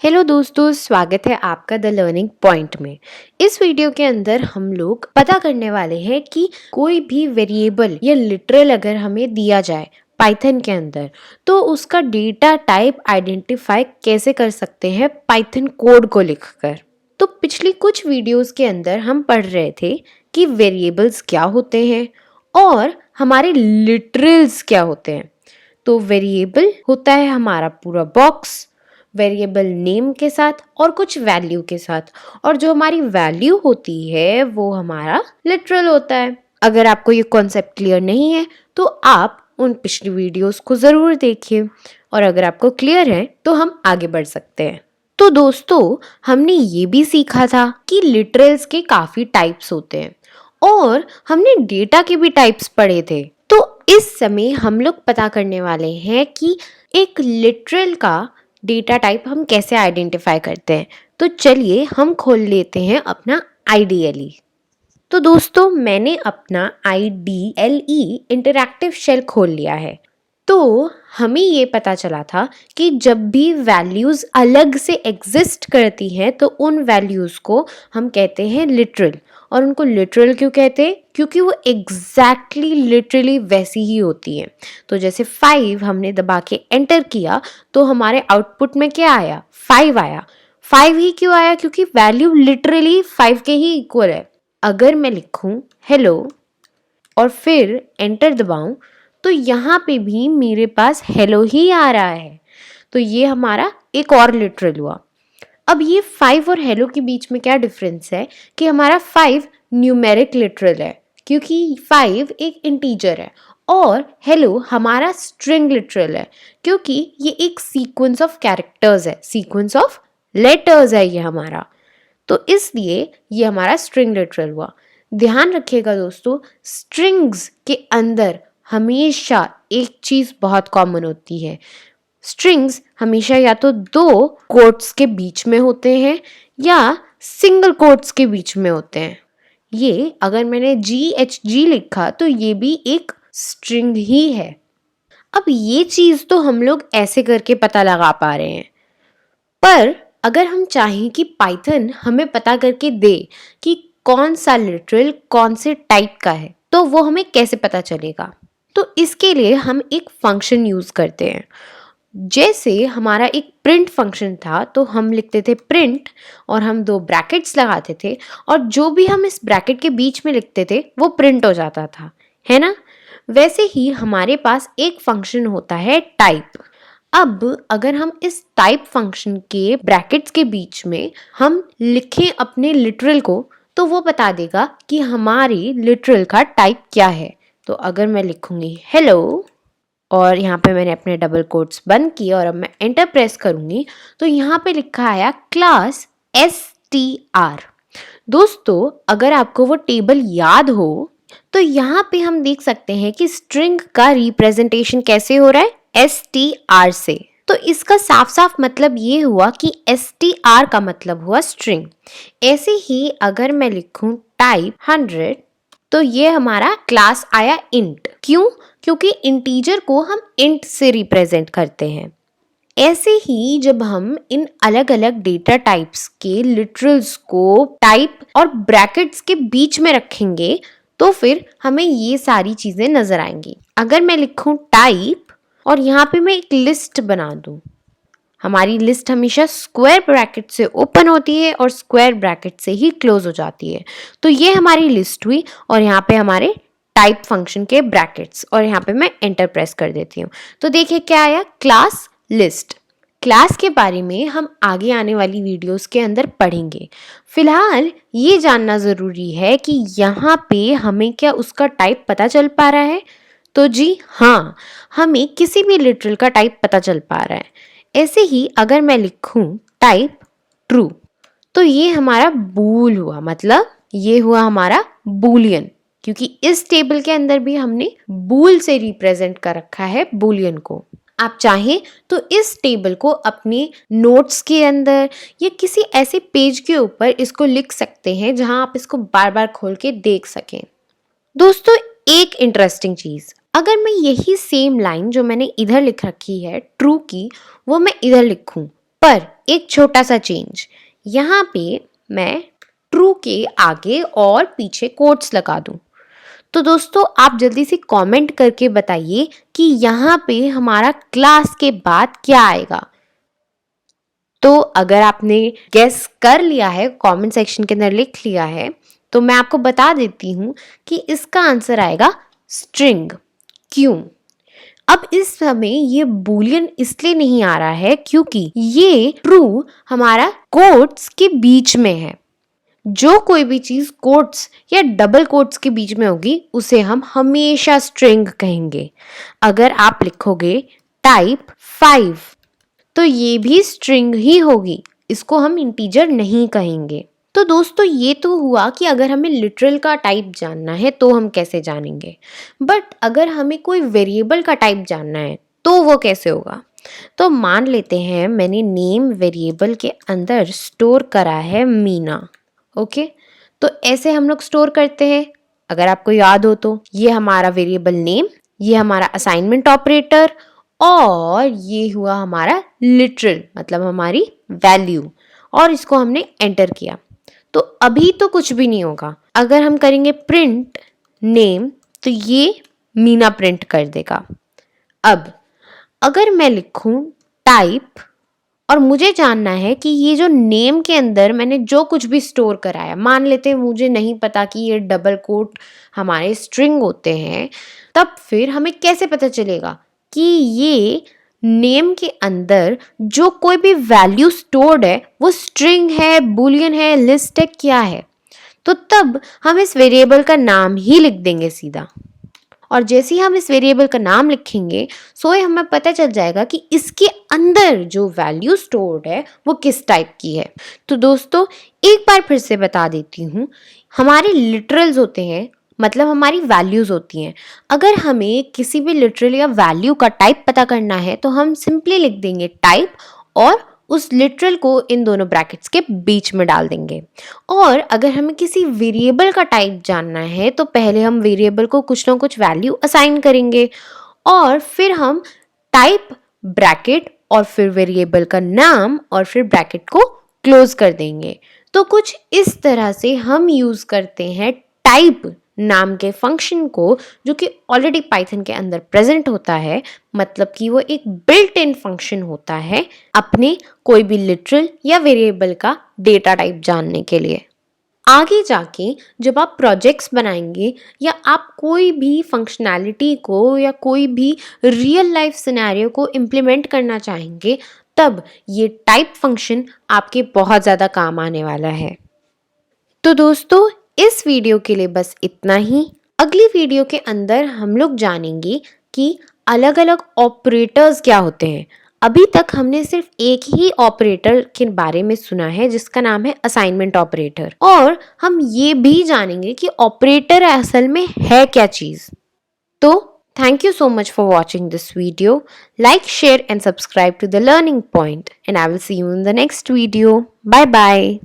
Hello दोस्तों, स्वागत है आपका द लर्निंग पॉइंट में। इस वीडियो के अंदर हम लोग पता करने वाले हैं कि कोई भी वेरिएबल या लिटरल अगर हमें दिया जाए पाइथन के अंदर तो उसका डेटा टाइप आइडेंटिफाई कैसे कर सकते हैं पाइथन कोड को लिखकर। तो पिछली कुछ वीडियोस के अंदर हम पढ़ रहे थे कि वेरिएबल्स क्या होते हैं और हमारे लिटरल्स क्या होते हैं। तो वेरिएबल होता है हमारा पूरा बॉक्स वेरिएबल नेम के साथ और कुछ वैल्यू के साथ, और जो हमारी वैल्यू होती है वो हमारा लिटरल होता है। अगर आपको ये कॉन्सेप्ट क्लियर नहीं है तो आप उन पिछली वीडियोस को ज़रूर देखिए, और अगर आपको क्लियर है तो हम आगे बढ़ सकते हैं। तो दोस्तों, हमने ये भी सीखा था कि लिटरल्स के काफ़ी टाइप्स होते हैं और हमने डेटा के भी टाइप्स पढ़े थे। तो इस समय हम लोग पता करने वाले हैं कि एक लिटरल का डेटा टाइप हम कैसे आइडेंटिफाई करते हैं। तो चलिए हम खोल लेते हैं अपना IDLE। तो दोस्तों, मैंने अपना IDLE इंटरैक्टिव शेल खोल लिया है। तो हमें ये पता चला था कि जब भी वैल्यूज़ अलग से एग्जिस्ट करती हैं तो उन वैल्यूज़ को हम कहते हैं लिटरल। और उनको लिटरल क्यों कहते हैं? क्योंकि वो एग्जैक्टली लिटरली वैसी ही होती हैं। तो जैसे 5 हमने दबा के एंटर किया तो हमारे आउटपुट में क्या आया? 5 आया। 5 ही क्यों आया? क्योंकि वैल्यू लिटरली 5 के ही इक्वल है। अगर मैं लिखूं हेलो और फिर एंटर दबाऊं तो यहाँ पे भी मेरे पास हेलो ही आ रहा है। तो ये हमारा एक और लिटरल हुआ। अब ये 5 और हेलो के बीच में क्या डिफरेंस है कि हमारा 5 न्यूमेरिक लिटरल है क्योंकि 5 एक इंटीजर है, और हेलो हमारा स्ट्रिंग लिटरल है क्योंकि ये एक सीक्वेंस ऑफ कैरेक्टर्स है, सीक्वेंस ऑफ लेटर्स है ये हमारा। तो इसलिए ये हमारा स्ट्रिंग लिटरल हुआ। ध्यान रखिएगा दोस्तों, स्ट्रिंग्स के अंदर हमेशा एक चीज़ बहुत कॉमन होती है। स्ट्रिंग्स हमेशा या तो 2 कोट्स के बीच में होते हैं या सिंगल कोट्स के बीच में होते हैं। ये अगर मैंने GHG लिखा तो ये भी एक स्ट्रिंग ही है। अब ये चीज़ तो हम लोग ऐसे करके पता लगा पा रहे हैं, पर अगर हम चाहें कि पाइथन हमें पता करके दे कि कौन सा लिटरल कौन से टाइप का है तो वो हमें कैसे पता चलेगा? तो इसके लिए हम एक फंक्शन यूज़ करते हैं। जैसे हमारा एक प्रिंट फंक्शन था तो हम लिखते थे प्रिंट और हम 2 ब्रैकेट्स लगाते थे, और जो भी हम इस ब्रैकेट के बीच में लिखते थे वो प्रिंट हो जाता था, है ना? वैसे ही हमारे पास एक फंक्शन होता है टाइप। अब अगर हम इस टाइप फंक्शन के ब्रैकेट्स के बीच में हम लिखें अपने लिटरल को तो वो बता देगा कि हमारी लिटरल का टाइप क्या है। तो अगर मैं लिखूंगी हेलो और यहाँ पे मैंने अपने डबल कोट्स बंद किए और अब मैं एंटर प्रेस करूंगी तो यहाँ पे लिखा आया क्लास STR। दोस्तों, अगर आपको वो टेबल याद हो तो यहाँ पे हम देख सकते हैं कि स्ट्रिंग का रिप्रेजेंटेशन कैसे हो रहा है? STR से। तो इसका साफ साफ मतलब ये हुआ कि STR का मतलब हुआ स्ट्रिंग। ऐसे ही अगर मैं लिखूं टाइप 100 तो ये हमारा क्लास आया इंट। क्यों? क्योंकि इंटीजर को हम इंट से रिप्रेजेंट करते हैं। ऐसे ही जब हम इन अलग अलग डेटा टाइप्स के लिटरल्स को टाइप और ब्रैकेट्स के बीच में रखेंगे तो फिर हमें ये सारी चीज़ें नज़र आएंगी। अगर मैं लिखूं टाइप और यहाँ पे मैं एक लिस्ट बना दूं, हमारी लिस्ट हमेशा स्क्वायर ब्रैकेट से ओपन होती है और स्क्वायर ब्रैकेट से ही क्लोज हो जाती है। तो ये हमारी लिस्ट हुई और यहाँ पे हमारे टाइप फंक्शन के ब्रैकेट्स, और यहाँ पे मैं एंटर प्रेस कर देती हूँ। तो देखिए क्या आया? Class list. क्लास के बारे में हम आगे आने वाली वीडियोस के अंदर पढ़ेंगे। फिलहाल ये जानना ज़रूरी है कि यहाँ पे हमें क्या उसका टाइप पता चल पा रहा है? तो जी हाँ, हमें किसी भी लिटरल का टाइप पता चल पा रहा है। ऐसे ही अगर मैं लिखूं टाइप ट्रू तो ये हमारा बूल हुआ, मतलब ये हुआ हमारा बूलियन, क्योंकि इस टेबल के अंदर भी हमने बूल से रिप्रेजेंट कर रखा है बूलियन को। आप चाहें तो इस टेबल को अपने नोट्स के अंदर या किसी ऐसे पेज के ऊपर इसको लिख सकते हैं जहां आप इसको बार बार खोल के देख सकें। दोस्तों, एक इंटरेस्टिंग चीज़, अगर मैं यही सेम लाइन जो मैंने इधर लिख रखी है ट्रू की, वो मैं इधर लिखूं पर एक छोटा सा चेंज, यहाँ पे मैं ट्रू के आगे और पीछे कोट्स लगा दूं। तो दोस्तों आप जल्दी से कमेंट करके बताइए कि यहाँ पे हमारा क्लास के बाद क्या आएगा। तो अगर आपने गेस कर लिया है, कमेंट सेक्शन के अंदर लिख लिया है, तो मैं आपको बता देती हूँ कि इसका आंसर आएगा स्ट्रिंग। क्यों? अब इस समय ये बूलियन इसलिए नहीं आ रहा है क्योंकि ये ट्रू हमारा कोट्स के बीच में है। जो कोई भी चीज कोट्स या डबल कोट्स के बीच में होगी उसे हम हमेशा स्ट्रिंग कहेंगे। अगर आप लिखोगे टाइप 5 तो ये भी स्ट्रिंग ही होगी, इसको हम इंटीजर नहीं कहेंगे। तो दोस्तों ये तो हुआ कि अगर हमें लिटरल का टाइप जानना है तो हम कैसे जानेंगे, बट अगर हमें कोई वेरिएबल का टाइप जानना है तो वो कैसे होगा। तो मान लेते हैं मैंने नेम वेरिएबल के अंदर स्टोर करा है मीना। ओके, तो ऐसे हम लोग स्टोर करते हैं, अगर आपको याद हो तो ये हमारा वेरिएबल नेम, ये हमारा असाइनमेंट ऑपरेटर और ये हुआ हमारा लिटरल मतलब हमारी वैल्यू, और इसको हमने एंटर किया। तो अभी तो कुछ भी नहीं होगा। अगर हम करेंगे प्रिंट नेम तो ये मीना प्रिंट कर देगा। अब अगर मैं लिखूं टाइप और मुझे जानना है कि ये जो नेम के अंदर मैंने जो कुछ भी स्टोर कराया, मान लेते हैं मुझे नहीं पता कि ये डबल कोट हमारे स्ट्रिंग होते हैं, तब फिर हमें कैसे पता चलेगा कि ये नेम के अंदर जो कोई भी वैल्यू स्टोर्ड है वो स्ट्रिंग है, बूलियन है, लिस्ट है, क्या है। तो तब हम इस वेरिएबल का नाम ही लिख देंगे सीधा, और जैसे ही हम इस वेरिएबल का नाम लिखेंगे सो हमें पता चल जाएगा कि इसके अंदर जो वैल्यू स्टोर्ड है वो किस टाइप की है। तो दोस्तों एक बार फिर से बता देती हूँ, हमारे लिटरल्स होते हैं मतलब हमारी वैल्यूज होती हैं। अगर हमें किसी भी लिटरल या वैल्यू का टाइप पता करना है तो हम सिंपली लिख देंगे टाइप और उस लिटरल को इन दोनों ब्रैकेट्स के बीच में डाल देंगे। और अगर हमें किसी वेरिएबल का टाइप जानना है तो पहले हम वेरिएबल को कुछ ना कुछ वैल्यू असाइन करेंगे और फिर हम टाइप ब्रैकेट और फिर वेरिएबल का नाम और फिर ब्रैकेट को क्लोज कर देंगे। तो कुछ इस तरह से हम यूज करते हैं टाइप नाम के फंक्शन को, जो कि ऑलरेडी पाइथन के अंदर प्रेजेंट होता है, मतलब कि वो एक बिल्ट इन फंक्शन होता है अपने कोई भी लिटरल या वेरिएबल का डेटा टाइप जानने के लिए। आगे जाके जब आप प्रोजेक्ट्स बनाएंगे या आप कोई भी फंक्शनैलिटी को या कोई भी रियल लाइफ सिनेरियो को इम्प्लीमेंट करना चाहेंगे तब ये टाइप फंक्शन आपके बहुत ज़्यादा काम आने वाला है। तो दोस्तों इस वीडियो के लिए बस इतना ही। अगली वीडियो के अंदर हम लोग जानेंगे कि अलग अलग ऑपरेटर्स क्या होते हैं। अभी तक हमने सिर्फ एक ही ऑपरेटर के बारे में सुना है जिसका नाम है असाइनमेंट ऑपरेटर, और हम ये भी जानेंगे कि ऑपरेटर असल में है क्या चीज़। तो thank you so much for watching this video. Like, share and subscribe to the Learning Point, and I will see you in the next video. Bye bye.